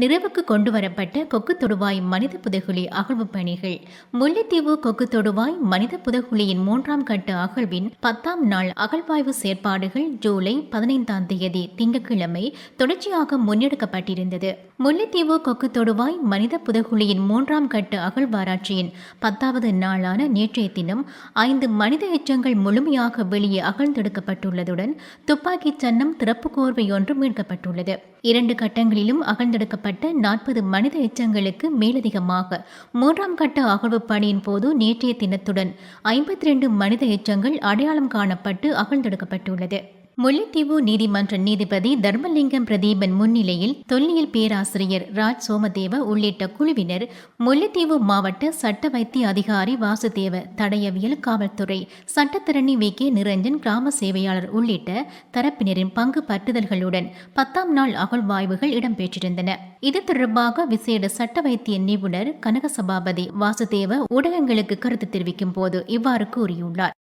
நிறைவுக்கு கொண்டுவரப்பட்ட கொக்கு தொடுவாய் மனித புதைகுழி அகழ்வு பணிகள். முல்லைத்தீவு கொக்கு தொடுவாய் மனித புதைகுழியின் 3ஆம் கட்ட அகழ்வின் 10ஆம் நாள் அகழ்வாய்வு செயற்பாடுகள் ஜூலை 15ஆம் தேதி திங்கட்கிழமை தொடர்ச்சியாக முன்னெடுக்கப்பட்டிருந்தது. முல்லைத்தீவு கொக்கு தொடுவாய் மனித புதைகுழியின் 3ஆம் கட்ட அகழ்வாராய்ச்சியின் 10வது நாளான நேற்றைய தினம் 5 மனித எச்சங்கள் முழுமையாக வெளியே அகழ்ந்தெடுக்கப்பட்டுள்ளதுடன் துப்பாக்கிச் சன்னம் திறப்பு கோர்வை ஒன்று மீட்கப்பட்டுள்ளது. 2 கட்டங்களிலும் அகழ்ந்தெடுக்கப்பட்ட 40 மனித எச்சங்களுக்கு மேலதிகமாக 3ஆம் கட்ட அகழ்வு பணியின் போது நேற்றைய தினத்துடன் 52 மனித எச்சங்கள் அடையாளம் காணப்பட்டு அகழ்ந்தெடுக்கப்பட்டுள்ளது. முல்லைத்தீவு நீதிமன்ற நீதிபதி தர்மலிங்கம் பிரதீபன் முன்னிலையில் தொல்லியல் பேராசிரியர் ராஜ் சோமதேவ உள்ளிட்ட குழுவினர், முல்லைத்தீவு மாவட்ட சட்ட வைத்திய அதிகாரி வாசுதேவ, தடயவியல் காவல்துறை சட்டத்தரணி வி.கே. நிரஞ்சன், கிராம சேவையாளர் உள்ளிட்ட தரப்பினரின் பங்கு பற்றுதல்களுடன் 10ஆம் நாள் அகழ்வாய்வுகள் இடம்பெற்றிருந்தன. இது தொடர்பாக விசேட சட்ட வைத்திய நிபுணர் கனகசபாபதி வாசுதேவ ஊடகங்களுக்கு கருத்து தெரிவிக்கும் போது இவ்வாறு கூறியுள்ளார்.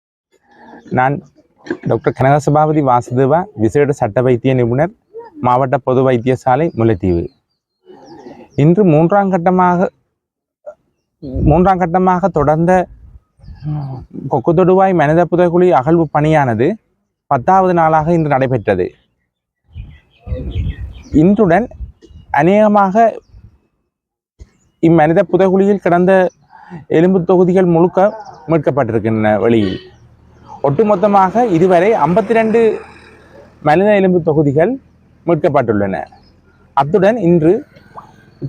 டாக்டர் கனகசபாபதி வாசுதேவா, விசேட சட்ட வைத்திய நிபுணர், மாவட்ட பொது வைத்தியசாலை, முல்லைத்தீவு. இன்று மூன்றாம் கட்டமாக தொடர்ந்த கொக்கு தொடுவாய் மனித புதைகுழி அகழ்வு பணியானது 10வது நாளாக இன்று நடைபெற்றது. இன்றுடன் அநேகமாக இம்மனித புதைகுழியில் கிடந்த எலும்பு தொகுதிகள் முழுக்க மீட்கப்பட்டிருக்கின்றன. வெளியில் ஒட்டுமொத்தமாக இதுவரை 52 மனித எலும்பு தொகுதிகள் மீட்கப்பட்டுள்ளன. அத்துடன் இன்று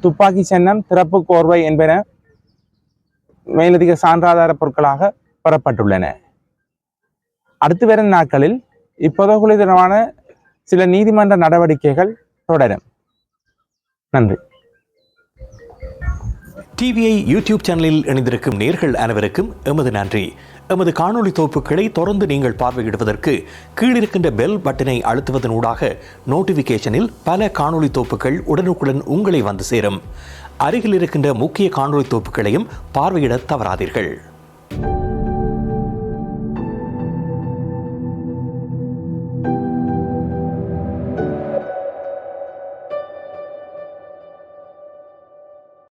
துப்பாக்கி சன்னம், திறப்பு கோர்வை என்பன மேலதிக சான்றாதார பொருட்களாக பெறப்பட்டுள்ளன. அடுத்து வரும் நாட்களில் இப்புதைகுழி தொடர்பான சில நீதிமன்ற நடவடிக்கைகள் தொடரும். நன்றி. டிவிஐ யூடியூப் சேனலில் இணைந்திருக்கும் நேர்கள் அனைவருக்கும் எமது நன்றி. எமது காணொளி தொகுப்புகளை தொடர்ந்து நீங்கள் பார்வையிடுவதற்கு கீழிருக்கின்ற பெல் பட்டனை அழுத்துவதனூடாக நோட்டிபிகேஷனில் பல காணொளி தொகுப்புகள் உடனுக்குடன் உங்களை வந்து சேரும். அருகில் இருக்கின்ற முக்கிய காணொளி தொகுப்புகளையும் பார்வையிட தவறாதீர்கள்.